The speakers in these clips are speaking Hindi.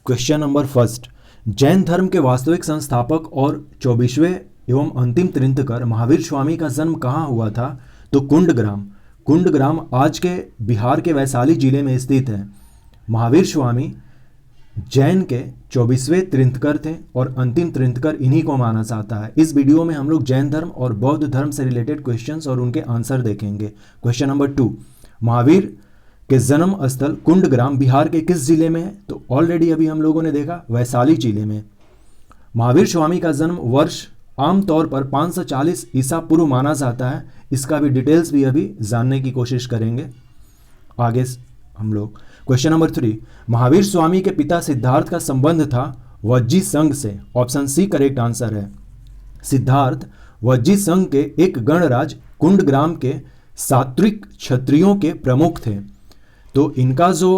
क्वेश्चन नंबर फर्स्ट, जैन धर्म के वास्तविक संस्थापक और 24वें एवं अंतिम तीर्थंकर महावीर स्वामी का जन्म कहाँ हुआ था? तो कुंडग्राम। कुंडग्राम आज के बिहार के वैशाली जिले में स्थित है। महावीर स्वामी जैन के 24वें तीर्थंकर थे और अंतिम तीर्थंकर इन्हीं को माना जाता है। इस वीडियो में हम लोग जैन धर्म और बौद्ध धर्म से रिलेटेड क्वेश्चंस और उनके आंसर देखेंगे। क्वेश्चन नंबर 2, महावीर के जन्म स्थल कुंडग्राम बिहार के किस जिले में है? तो ऑलरेडी अभी हम लोगों ने देखा वैशाली जिले में। महावीर स्वामी का जन्म वर्ष आमतौर पर 540 ईसा पूर्व माना जाता है। इसका भी डिटेल्स भी अभी जानने की कोशिश करेंगे आगे हम लोग। क्वेश्चन नंबर 3, महावीर स्वामी के पिता सिद्धार्थ का संबंध था वज्जी संघ से। ऑप्शन सी करेक्ट आंसर है। सिद्धार्थ वज्जी संघ के एक गणराज कुंडग्राम के सात्विक क्षत्रियों के प्रमुख थे। तो इनका जो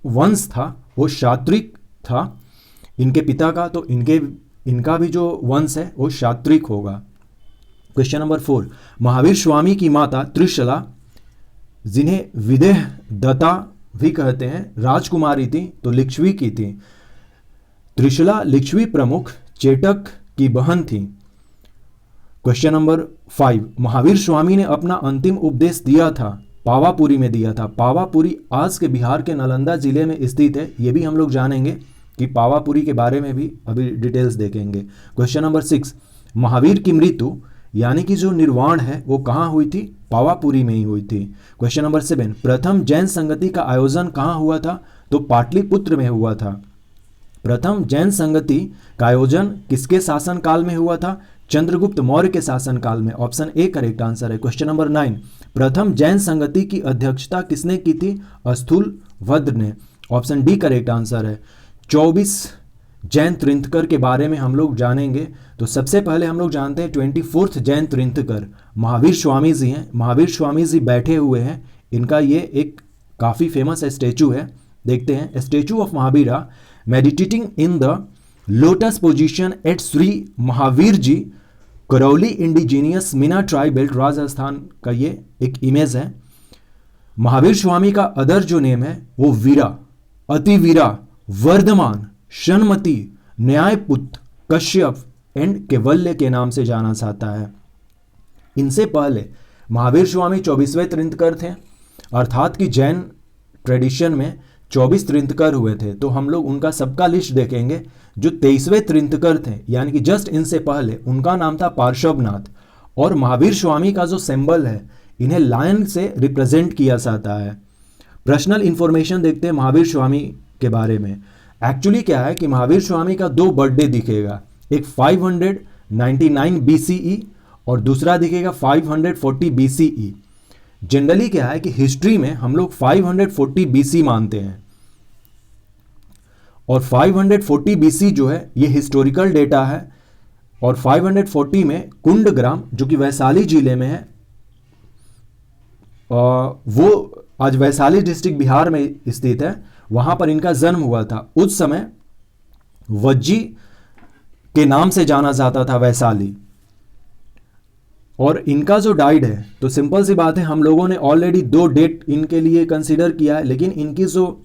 वंश था वो सात्विक था इनके पिता का, तो इनका भी जो वंश है वो सात्विक होगा। क्वेश्चन नंबर 4, महावीर स्वामी की माता त्रिशला, जिन्हें विदेह दत्ता भी कहते हैं, राजकुमारी थी तो लिच्छवी की थी। त्रिशला लिच्छवी प्रमुख चेटक की बहन थी। क्वेश्चन नंबर 5, महावीर स्वामी ने अपना अंतिम उपदेश दिया था पावापुरी में दिया था। पावापुरी आज के बिहार के नालंदा जिले में स्थित है। ये भी हम लोग जानेंगे कि पावापुरी के बारे में भी अभी डिटेल्स देखेंगे। क्वेश्चन नंबर 6, महावीर की मृत्यु यानी कि जो निर्वाण है वो कहाँ हुई थी? पावापुरी में ही हुई थी। क्वेश्चन नंबर 7, प्रथम जैन संगति का आयोजन कहाँ हुआ था? तो पाटलिपुत्र में हुआ था। प्रथम जैन संगति का आयोजन किसके शासनकाल में हुआ था? चंद्रगुप्त मौर्य के शासनकाल में। ऑप्शन ए करेक्ट आंसर है। क्वेश्चन नंबर 9, प्रथम जैन संगति की अध्यक्षता किसने की थी? स्थूलभद्र ने। ऑप्शन डी करेक्ट आंसर है। 24 जैन तीर्थंकर के बारे में हम लोग जानेंगे। तो सबसे पहले हम लोग जानते हैं 24th जैन तीर्थंकर महावीर स्वामी जी हैं। महावीर स्वामी जी बैठे हुए हैं। इनका ये एक काफ़ी फेमस स्टैचू है। देखते हैं, statue of Mahavira meditating in the lotus position at Shri Mahavir ji, Karauli indigenous Meena tribe belt, Rajasthan का ये एक इमेज है। महावीर स्वामी का अदर जो नेम है वो वीरा, अतिवीरा, वर्धमान, शनमती, न्यायपुत्र, कश्यप एंड केवल्य के नाम से जाना जाता है। इनसे पहले महावीर स्वामी 24वें तीर्थंकर थे, अर्थात कि जैन ट्रेडिशन में 24 तीर्थंकर हुए थे। तो हम लोग उनका सबका लिस्ट देखेंगे। जो 23वें तीर्थंकर थे यानी कि जस्ट इनसे पहले, उनका नाम था पार्श्वनाथ। और महावीर स्वामी का जो सिंबल है, इन्हें लायन से रिप्रेजेंट किया जाता है। पर्सनल इंफॉर्मेशन देखते हैं महावीर स्वामी के बारे में। एक्चुअली क्या है कि महावीर स्वामी का 2 बर्थडे दिखेगा, एक 599 BCE और दूसरा दिखेगा 540 BCE। जनरली क्या है कि हिस्ट्री में हम लोग 540 BC मानते हैं और 540 BC जो है ये हिस्टोरिकल डेटा है। और 540 में कुंडग्राम जो कि वैशाली जिले में है, वो आज वैशाली डिस्ट्रिक्ट बिहार में स्थित है, वहां पर इनका जन्म हुआ था। उस समय वज्जी के नाम से जाना जाता था वैशाली। और इनका जो डाइड है, तो सिंपल सी बात है, हम लोगों ने ऑलरेडी 2 डेट इनके लिए कंसीडर किया है, लेकिन इनकी जो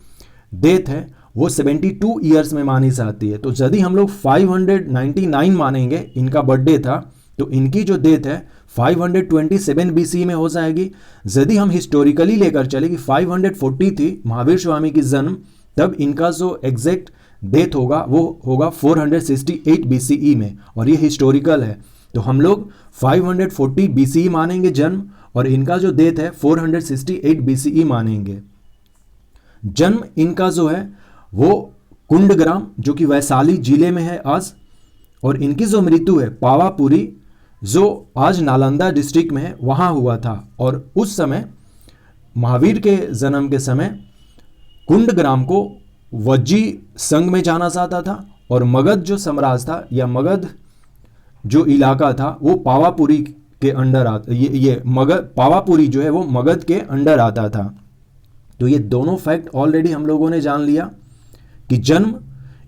डेथ है वो 72 ईयर्स में मानी जाती है। तो यदि हम लोग 599 मानेंगे, इनका बर्थडे था, तो इनकी जो डेथ है 527 BC में हो जाएगी। यदि हम हिस्टोरिकली लेकर चले कि 540 थी महावीर स्वामी की जन्म, तब इनका जो एग्जैक्ट डेथ होगा वो होगा 468 BCE में, और ये हिस्टोरिकल है। तो हम लोग 540 BCE मानेंगे जन्म, और इनका जो डेथ है 468 BCE मानेंगे। जन्म इनका जो है वो कुंडग्राम जो कि वैशाली जिले में है आज, और इनकी जो मृत्यु है पावापुरी जो आज नालंदा डिस्ट्रिक्ट में है वहाँ हुआ था। और उस समय महावीर के जन्म के समय कुंडग्राम को वज्जी संघ में जाना जाता था, और मगध जो साम्राज्य था या मगध जो इलाका था वो पावापुरी के अंडर आता, ये मगध, पावापुरी जो है वो मगध के अंडर आता था। तो ये दोनों फैक्ट ऑलरेडी हम लोगों ने जान लिया कि जन्म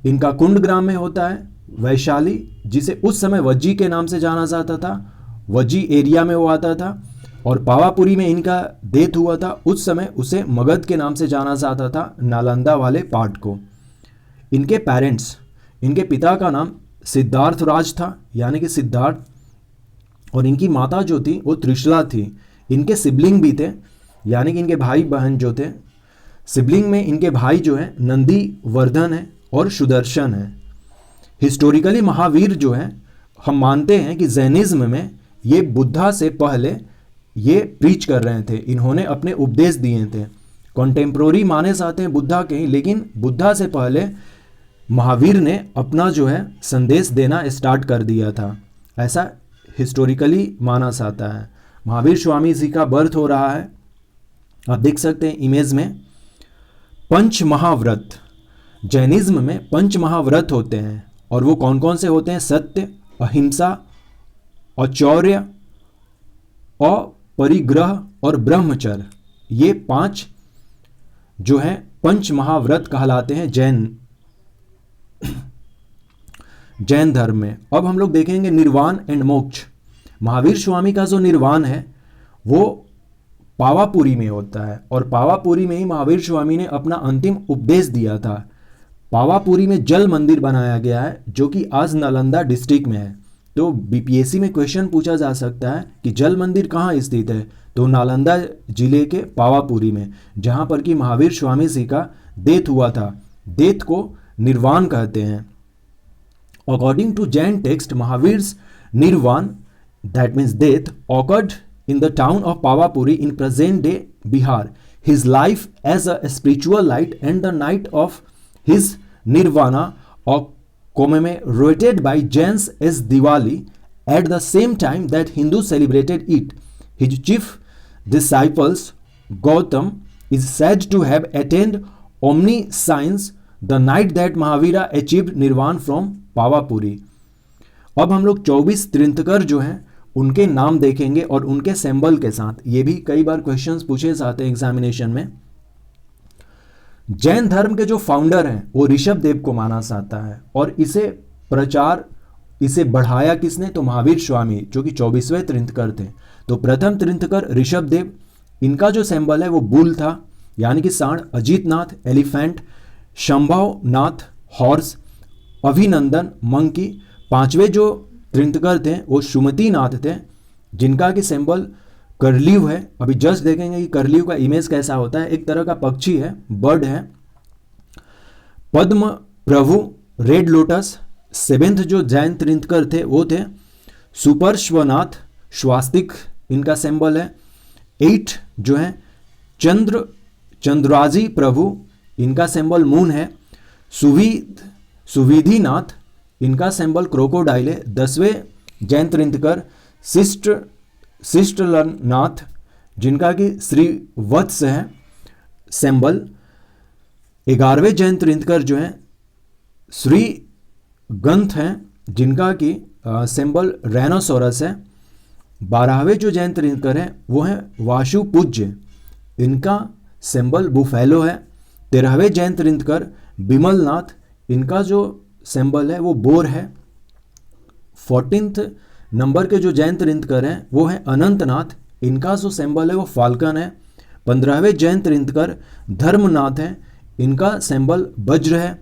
इनका कुंडग्राम में होता है, वैशाली, जिसे उस समय वज्जी के नाम से जाना जाता था, वज्जी एरिया में वो आता था। और पावापुरी में इनका डेथ हुआ था, उस समय उसे मगध के नाम से जाना जाता था, नालंदा वाले पार्ट को। इनके पेरेंट्स, इनके पिता का नाम सिद्धार्थ राज था यानी कि सिद्धार्थ, और इनकी माता जो थी वो त्रिशला थी। इनके सिबलिंग भी थे यानी कि इनके भाई बहन जो थे, सिबलिंग में इनके भाई जो है नंदी वर्धन है और सुदर्शन है। हिस्टोरिकली महावीर जो है हम मानते हैं कि जैनिज्म में ये बुद्धा से पहले ये प्रीच कर रहे थे, इन्होंने अपने उपदेश दिए थे। कॉन्टेम्प्रोरी माने जाते हैं बुद्धा के ही, लेकिन बुद्धा से पहले महावीर ने अपना जो है संदेश देना स्टार्ट कर दिया था, ऐसा हिस्टोरिकली माना जाता है। महावीर स्वामी जी का बर्थ हो रहा है, आप देख सकते हैं इमेज में। पंच महाव्रत, जैनिज्म में पंच महाव्रत होते हैं और वो कौन कौन से होते हैं? सत्य, अहिंसा, औचौर्य, अपरिग्रह और ब्रह्मचर्य। ये 5 जो है पंच महाव्रत कहलाते हैं जैन धर्म में। अब हम लोग देखेंगे निर्वाण एंड मोक्ष। महावीर स्वामी का जो निर्वाण है वो पावापुरी में होता है और पावापुरी में ही महावीर स्वामी ने अपना अंतिम उपदेश दिया था। पावापुरी में जल मंदिर बनाया गया है जो कि आज नालंदा डिस्ट्रिक्ट में है। तो बीपीएससी में क्वेश्चन पूछा जा सकता है कि जल मंदिर कहाँ स्थित है, तो नालंदा जिले के पावापुरी में, जहाँ पर कि महावीर स्वामी जी का डेथ हुआ था। डेथ को निर्वाण कहते हैं। अकॉर्डिंग टू जैन टेक्स्ट, महावीर्स निर्वाण, that means death, occurred in the town of Pavapuri in present day Bihar. His life as a spiritual light and the night of his nirvana are commemorated by Jains as Diwali at the same time that Hindus celebrated it. His chief disciples Gautam is said to have attained omniscience the night that Mahavira achieved nirvana from Pavapuri. अब हम लोग 24 तीर्थंकर जो हैं उनके नाम देखेंगे और उनके सिंबल के साथ। ये भी कई बार क्वेश्चंस पूछे जाते हैं एग्जामिनेशन में। जैन धर्म के जो फाउंडर हैं वो ऋषभ देव को माना जाता है और इसे बढ़ाया किसने? तो महावीर स्वामी, जो कि 24वें तीर्थंकर थे। तो प्रथम तीर्थंकर ऋषभ देव, इनका जो सिंबल है वो बुल था यानी कि सांड, अजीत नाथ एलिफेंट, शंभव नाथ हॉर्स, अभिनंदन मंकी। 5वें जो तीर्थंकर थे वो सुमति नाथ थे जिनका कि सिंबल करलीव है। अभी जस्ट देखेंगे कि करलीव का इमेज कैसा होता है, एक तरह का पक्षी है, बर्ड है। पद्म प्रभु रेड लोटस। 7th जो जैन तीर्थंकर थे वो थे सुपर्श्वनाथ, स्वास्तिक इनका सिंबल है। 8 जो है चंद्राजी प्रभु, इनका सिंबल मून है। सुविधिनाथ, इनका सिंबल क्रोकोडाइल है। 10वें जैन तीर्थंकर शिष्टलनाथ, जिनका कि श्री वत्स है सिंबल। 11वें जैन तीर्थंकर जो है श्री गंथ हैं जिनका कि सिंबल राइनोसोरस है। 12वें जो जैन तीर्थंकर हैं वो हैं वाशु पूज्य, इनका सिंबल बुफेलो है। 13वें जैन तीर्थंकर बिमलनाथ, इनका जो सिंबल है वो बोर है। 14th नंबर के जो जैन तीर्थंकर हैं वो हैं अनंतनाथ, इनका जो सिंबल है वो फाल्कन है। 15वें जैन तीर्थंकर धर्मनाथ हैं, इनका सिंबल वज्र है।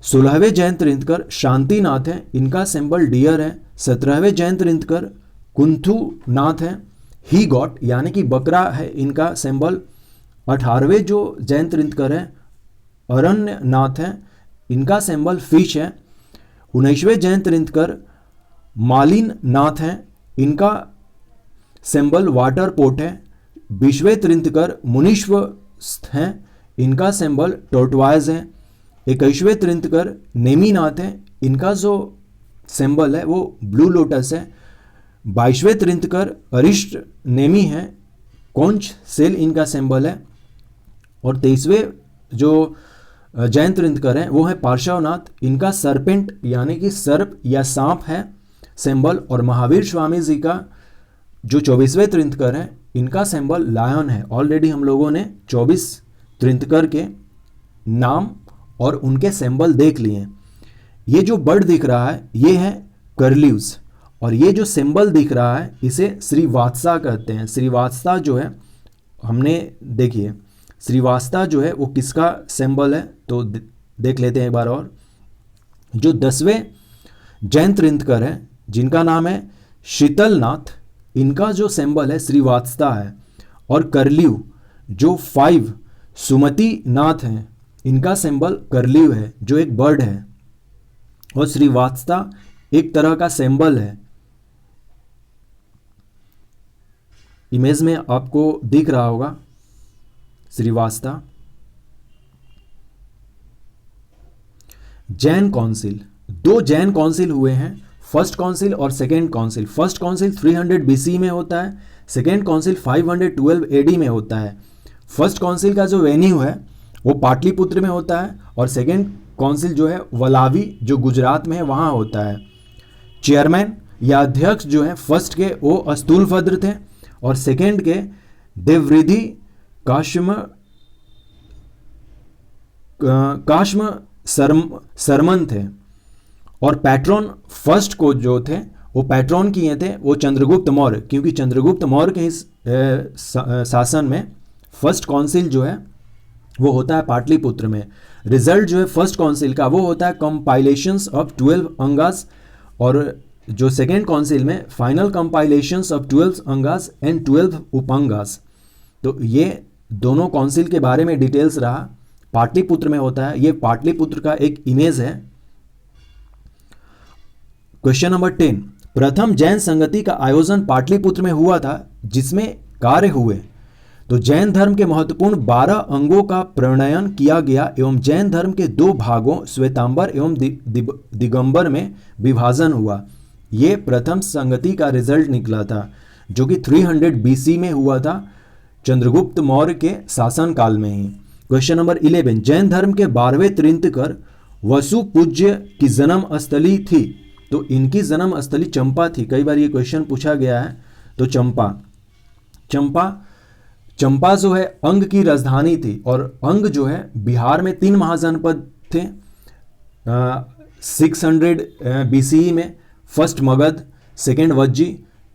16वें जैन तीर्थंकर शांतिनाथ हैं, इनका सिंबल डियर है। 17वें जैन तीर्थंकर कुंथुनाथ हैं, ही गॉट यानी कि बकरा है इनका सिंबल। 18वें जो जैन तीर्थंकर हैं अरण्यनाथ हैं, इनका सिंबल फिश है। 19वें जैन तीर्थंकर मालिन नाथ हैं, इनका सिंबल वाटर पोट है। 20वें तीर्थंकर मुनीश्वर हैं, इनका सिंबल टोर्टवाइज है। 21वें तीर्थंकर नेमीनाथ हैं, इनका जो सिंबल है वो ब्लू लोटस है। 22वें तीर्थंकर अरिष्ट नेमी हैं, कौंच सेल इनका सिंबल है। और 23वें जो जैन तीर्थंकर हैं वो है पार्श्वनाथ, इनका सरपेंट यानी कि सर्प या सांप है सिंबल। और महावीर स्वामी जी का जो 24वें तीर्थंकर हैं इनका सिंबल लायन है। ऑलरेडी हम लोगों ने 24 तीर्थंकर के नाम और उनके सिंबल देख लिए। ये जो बर्ड दिख रहा है ये है करलीव्स और ये जो सिंबल दिख रहा है इसे श्रीवात्सा कहते हैं। श्रीवात्सा जो है हमने देखिए श्रीवास्ता जो है वो किसका सिंबल है? तो देख लेते हैं एक बार और। जो 10वें जैन तीर्थंकर हैं जिनका नाम है शीतलनाथ, इनका जो सिंबल है श्रीवात्सता है। और करलिव जो 5 सुमति नाथ हैं, इनका सिंबल करलिव है जो एक बर्ड है। और श्रीवात्सता एक तरह का सिंबल है, इमेज में आपको दिख रहा होगा श्रीवात्सता। जैन काउंसिल, 2 जैन काउंसिल हुए हैं, फर्स्ट काउंसिल और second council. First council 300 BC में होता है, सेकेंड काउंसिल 512 AD में होता है। फर्स्ट काउंसिल का जो वेन्यू है वो पाटलिपुत्र में होता है और सेकेंड काउंसिल जो है वलावी जो गुजरात में है वहाँ होता है। चेयरमैन या अध्यक्ष जो है फर्स्ट के वो अस्तुलभद्र थे और सेकेंड के देववृद्धि काश्म सरमन थे। और पैट्रॉन फर्स्ट को जो थे वो पैट्रॉन किए थे वो चंद्रगुप्त मौर्य, क्योंकि चंद्रगुप्त मौर्य के इस शासन में फर्स्ट काउंसिल जो है वो होता है पाटलिपुत्र में। रिजल्ट जो है फर्स्ट काउंसिल का वो होता है कंपाइलेशंस ऑफ 12 अंगास, और जो सेकेंड काउंसिल में final compilations of 12 angas and 12 उपअंगास। तो ये दोनों काउंसिल के बारे में डिटेल्स रहा, पाटलिपुत्र में होता है। ये पाटलिपुत्र का एक इमेज है। क्वेश्चन नंबर 10, प्रथम जैन संगति का आयोजन पाटलिपुत्र में हुआ था जिसमें कार्य हुए। तो जैन धर्म के महत्वपूर्ण 12 अंगों का प्रणयन किया गया एवं जैन धर्म के 2 भागों श्वेतांबर एवं दिगंबर में विभाजन हुआ। ये प्रथम संगति का रिजल्ट निकला था जो कि 300 BC में हुआ था, चंद्रगुप्त मौर्य के शासन काल में ही। क्वेश्चन नंबर 11, जैन धर्म के 12वें तीर्थंकर वसु पूज्य की जन्म स्थली थी। तो इनकी जन्म स्थली चंपा थी, कई बार ये क्वेश्चन पूछा गया है। तो चंपा जो है अंग की राजधानी थी और अंग जो है बिहार में 3 महाजनपद थे 600 BCE में। First Magadh, second Vajji,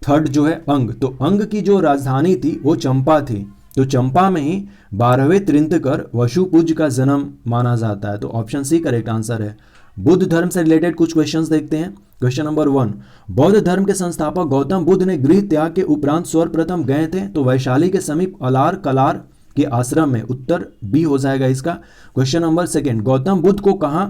third जो है अंग। तो अंग की जो राजधानी थी वो चंपा थी। तो चंपा में ही 12वें तीर्थंकर वसुपूज्य का जन्म माना जाता है। तो ऑप्शन सी करेक्ट आंसर है। बुद्ध धर्म से रिलेटेड कुछ क्वेश्चंस देखते हैं। क्वेश्चन नंबर 1, बौद्ध धर्म के संस्थापक गौतम बुद्ध ने गृह त्याग के उपरांत सर्वप्रथम गए थे तो वैशाली के समीप अलार कलार के आश्रम में। उत्तर बी हो जाएगा इसका। क्वेश्चन नंबर 2, गौतम बुद्ध को कहाँ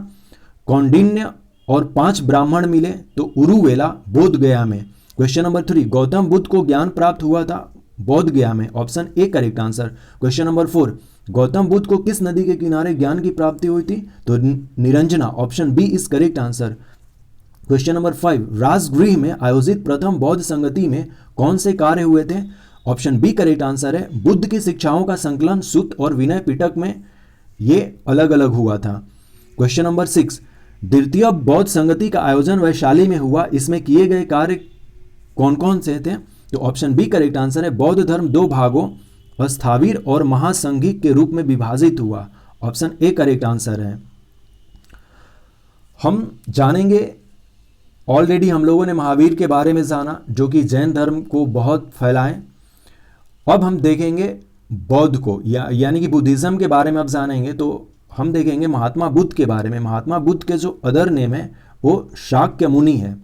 कौंडिन्य और 5 ब्राह्मण मिले। तो उरुवेला बोध गया में। क्वेश्चन नंबर 3, गौतम बुद्ध को ज्ञान प्राप्त हुआ था बोध गया में। Option A correct answer. Question number 4, Gautam Buddha को किस नदी के किनारे ज्ञान की प्राप्ति हुई थी। तो Niranjana. Option B is correct answer. Question number 5, Rajgriha में आयोजित प्रथम बौद्ध संगति में कौन से कार्य हुए थे। ऑप्शन बी करेक्ट आंसर है। बुद्ध की शिक्षाओं का संकलन सुत्त और विनय पिटक में ये अलग अलग हुआ था। क्वेश्चन नंबर 6, द्वितीय बौद्ध संगति का आयोजन वैशाली में हुआ, इसमें किए गए कार्य कौन कौन से थे। तो ऑप्शन बी करेक्ट आंसर है। बौद्ध धर्म 2 भागों स्थावीर और महासंघिक के रूप में विभाजित हुआ। ऑप्शन ए करेक्ट आंसर है। हम जानेंगे, ऑलरेडी हम लोगों ने महावीर के बारे में जाना जो कि जैन धर्म को बहुत फैलाएं। अब हम देखेंगे बौद्ध को यानी कि बुद्धिज्म के बारे में अब जानेंगे। तो हम देखेंगे महात्मा बुद्ध के बारे में। महात्मा बुद्ध के जो अदर नेम है वो शाक्य मुनि है,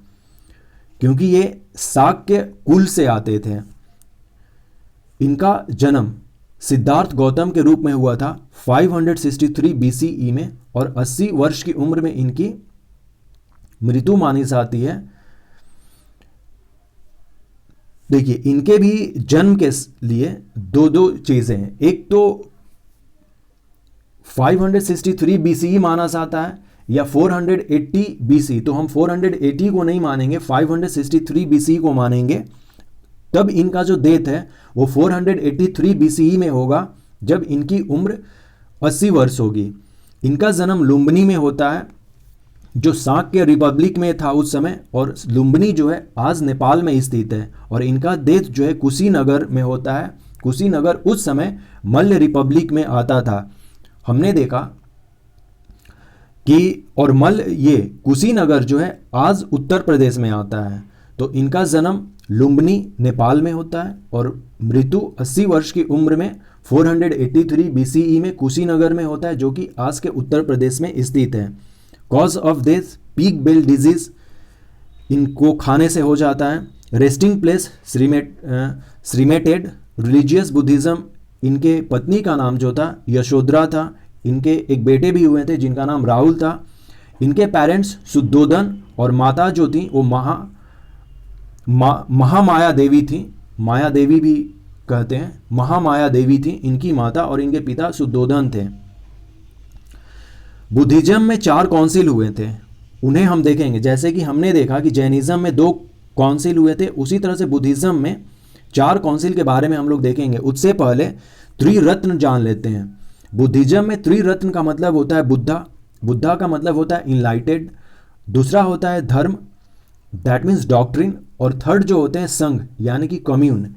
क्योंकि ये शाक्य कुल से आते थे। इनका जन्म सिद्धार्थ गौतम के रूप में हुआ था 563 BCE में और 80 वर्ष की उम्र में इनकी मृत्यु मानी जाती है। देखिए, इनके भी जन्म के लिए दो चीजें हैं। एक तो 563 BCE माना जाता है या 480 BC। तो हम 480 को नहीं मानेंगे, 563 BCE को मानेंगे। तब इनका जो डेथ है वो 483 BCE में होगा जब इनकी उम्र 80 वर्ष होगी। इनका जन्म लुम्बिनी में होता है जो शाक्य रिपब्लिक में था उस समय, और लुम्बिनी जो है आज नेपाल में स्थित है। और इनका डेथ जो है कुशीनगर में होता है। कुशीनगर उस समय मल्ल रिपब्लिक में आता था। हमने देखा कि और मल्ल ये कुशीनगर जो है आज उत्तर प्रदेश में आता है। तो इनका जन्म लुम्बिनी नेपाल में होता है और मृत्यु 80 वर्ष की उम्र में 483 BCE में कुशीनगर में होता है, जो कि आज के उत्तर प्रदेश में स्थित है। कॉज ऑफ डेथ पीक बेल डिजीज, इनको खाने से हो जाता है। रेस्टिंग प्लेस श्रीमेटेड। रिलीजियस बुद्धिज्म, इनके पत्नी का नाम जो था यशोधरा था। इनके एक बेटे भी हुए थे जिनका नाम राहुल था। इनके पेरेंट्स शुद्धोधन और माता जो थी वो महामाया देवी थी। माया देवी भी कहते हैं, महामाया देवी थी इनकी माता, और इनके पिता शुद्धोधन थे। बुद्धिज्म में 4 काउंसिल हुए थे, उन्हें हम देखेंगे। जैसे कि हमने देखा कि जैनिज्म में 2 काउंसिल हुए थे, उसी तरह से बुद्धिज्म में 4 काउंसिल के बारे में हम लोग देखेंगे। उससे पहले त्रिरत्न जान लेते हैं। बुद्धिज्म में त्रिरत्न का मतलब होता है बुद्धा, बुद्धा का मतलब होता है इनलाइटेड। दूसरा होता है धर्म, दैट मीन्स डॉक्ट्रिन, और थर्ड जो होते हैं संघ यानी कि कम्यून।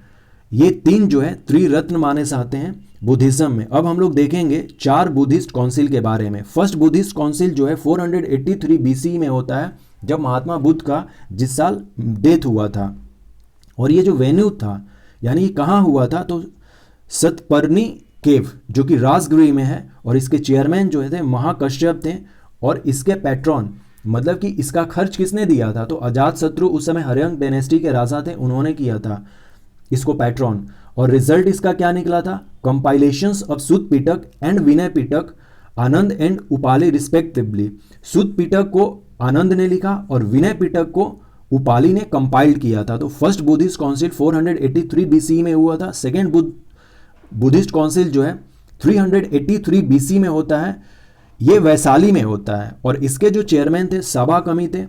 ये 3 जो है त्रिरत्न माने जाते हैं बुद्धिज्म में। अब हम लोग देखेंगे 4 बुद्धिस्ट काउंसिल के बारे में। फर्स्ट बुद्धिस्ट काउंसिल जो है 483 BC में होता है, जब महात्मा बुद्ध का जिस साल डेथ हुआ था। और ये जो वेन्यू था यानी कहाँ हुआ था, तो सतपर्णी केव जो कि राजगृह में है, और इसके चेयरमैन जो थे महाकश्यप थे, और इसके पैट्रॉन मतलब कि इसका खर्च किसने दिया था, तो अजातशत्रु उस समय हर्यंक डायनेस्टी के राजा थे, उन्होंने किया था इसको पैट्रॉन। और रिजल्ट इसका क्या निकला था, compilations of Sutta Pitaka and Vinaya Pitaka, Ananda and Upali respectively. Sutta Pitaka को आनंद ने लिखा और विनय पिटक को उपाली ने कंपाइल्ड किया था। तो फर्स्ट बुद्धिस्ट काउंसिल 483 BC में हुआ था। सेकेंड बुद्धिस्ट काउंसिल जो है 383 BC में होता है, ये वैशाली में होता है, और इसके जो चेयरमैन थे साबाकमी थे।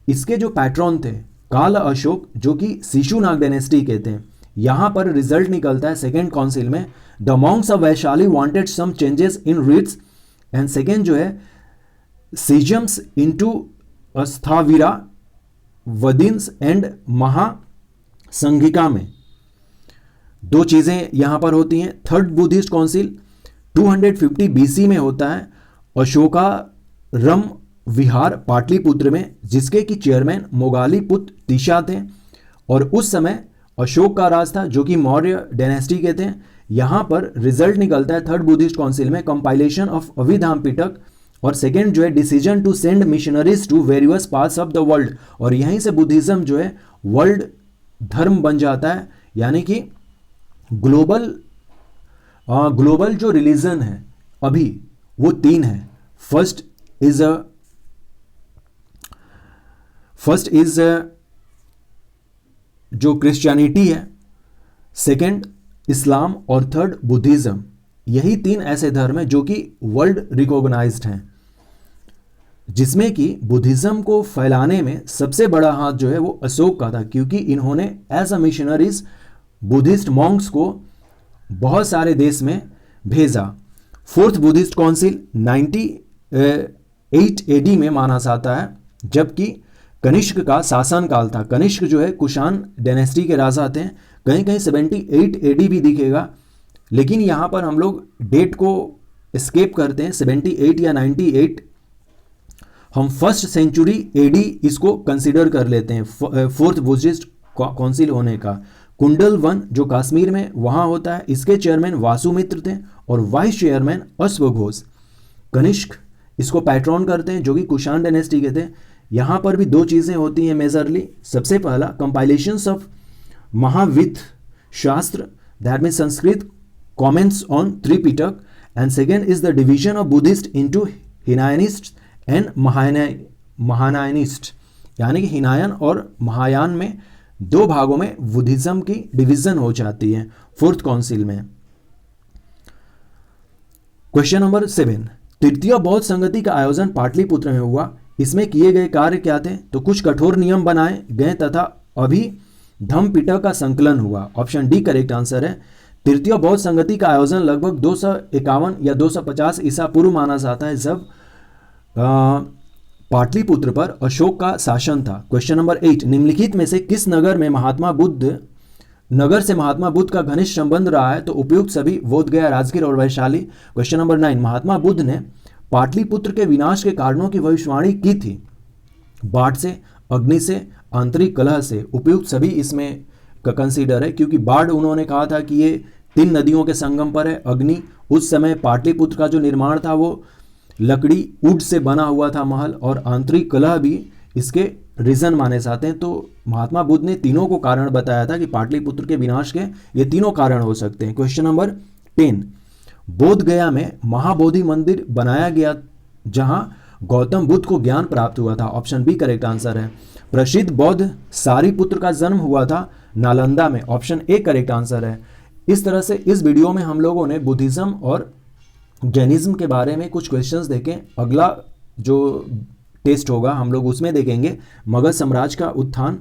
इसके जो पैट्रॉन थे काल अशोक जो कि शिशुनाग डायनेस्टी के थे। यहाँ पर रिजल्ट निकलता है सेकेंड काउंसिल में, the monks of Vaishali wanted some changes in rites, and second जो है सीजम्स इनटू अस्थाविरा वदिन्स एंड महासंघिका में 2 चीज़ें यहाँ पर होती हैं। थर्ड बुद्धिस्ट काउंसिल 250 BC में होता है, अशोकारम विहार पाटलिपुत्र में, जिसके की चेयरमैन मोगालीपुत्र तिशा थे, और उस समय अशोक का राज था जो कि मौर्य डायनेस्टी के थे। यहाँ पर रिजल्ट निकलता है थर्ड बुद्धिस्ट काउंसिल में कंपाइलेशन ऑफ अभिधाम पिटक, और सेकेंड जो है decision to send missionaries to various parts of the world. और यहीं से बुद्धिज्म जो है वर्ल्ड धर्म बन जाता है, यानी कि ग्लोबल जो रिलीजन है अभी वो 3 है। फर्स्ट इज जो क्रिश्चियनिटी है, सेकंड इस्लाम, और थर्ड बुद्धिज्म। यही 3 ऐसे धर्म हैं जो कि वर्ल्ड रिकॉग्नाइज्ड हैं, जिसमें कि बुद्धिज्म को फैलाने में सबसे बड़ा हाथ जो है वो अशोक का था, क्योंकि इन्होंने as a missionaries Buddhist monks को बहुत सारे देश में भेजा। फोर्थ बुद्धिस्ट काउंसिल 98 AD में माना जाता है, जबकि कनिष्क का शासन काल था। कनिष्क जो है कुषाण डायनेस्टी के राजा थे। कहीं कहीं 78 AD भी दिखेगा, लेकिन यहाँ पर हम लोग डेट को स्केप करते हैं, 78 या 98। हम फर्स्ट सेंचुरी AD इसको कंसिडर कर लेते हैं फोर्थ बुद्धिस्ट काउंसिल होने का। कुंडल 1 जो कश्मीर में वहाँ होता है, इसके चेयरमैन वासुमित्र थे और वाइस चेयरमैन अश्वघोष। कनिष्क इसको पैट्रॉन करते हैं जो कि कुषाण डायनेस्टी के थे। यहाँ पर भी 2 चीज़ें होती हैं मेजरली। सबसे पहला कंपाइलेशंस ऑफ महाविद शास्त्र, that means Sanskrit comments on Tripitaka, and second is the division of Buddhist into Hinayanist and Mahayanist, यानी कि हिनायन और महायान में 2 भागों में बुद्धिज्म की डिवीजन हो जाती है फोर्थ काउंसिल में। क्वेश्चन नंबर 7, तृतीय बौद्ध संगति का आयोजन पाटलिपुत्र में हुआ। इसमें किए गए कार्य क्या थे, तो कुछ कठोर नियम बनाए गए तथा अभिधम्म पिटक का संकलन हुआ। ऑप्शन डी करेक्ट आंसर है। तृतीय बौद्ध संगति का आयोजन लगभग 251 या 250 ईसा पूर्व माना जाता है, जब पाटलिपुत्र पर अशोक का शासन था। क्वेश्चन नंबर 8, निम्नलिखित में से किस नगर से महात्मा बुद्ध का घनिष्ठ संबंध रहा है, तो उपयुक्त सभी बोधगया, राजगीर और वैशाली। क्वेश्चन नंबर 9, महात्मा बुद्ध ने पाटलिपुत्र के विनाश के कारणों की भविष्यवाणी की थी, बाढ़ से, अग्नि से, आंतरिक कलह से। उपयुक्त सभी इसमें का कंसीडर है, क्योंकि बाढ़ उन्होंने कहा था कि ये तीन नदियों के संगम पर है। अग्नि, उस समय पाटलिपुत्र का जो निर्माण था वो लकड़ी वुड से बना हुआ था महल, और आंतरिक कलह भी इसके रीजन माने जाते हैं। तो महात्मा बुद्ध ने तीनों को कारण बताया था कि पाटलिपुत्र के विनाश के ये तीनों कारण हो सकते हैं। क्वेश्चन नंबर 10, बोध गया में महाबोधि मंदिर बनाया गया जहां गौतम बुद्ध को ज्ञान प्राप्त हुआ था। ऑप्शन बी करेक्ट आंसर है। प्रसिद्ध बौद्ध सारिपुत्र का जन्म हुआ था नालंदा में। ऑप्शन ए करेक्ट आंसर है। इस तरह से इस वीडियो में हम लोगों ने बुद्धिज्म और जैनिज्म के बारे में कुछ क्वेश्चंस देखें। अगला जो टेस्ट होगा हम लोग उसमें देखेंगे मगध साम्राज्य का उत्थान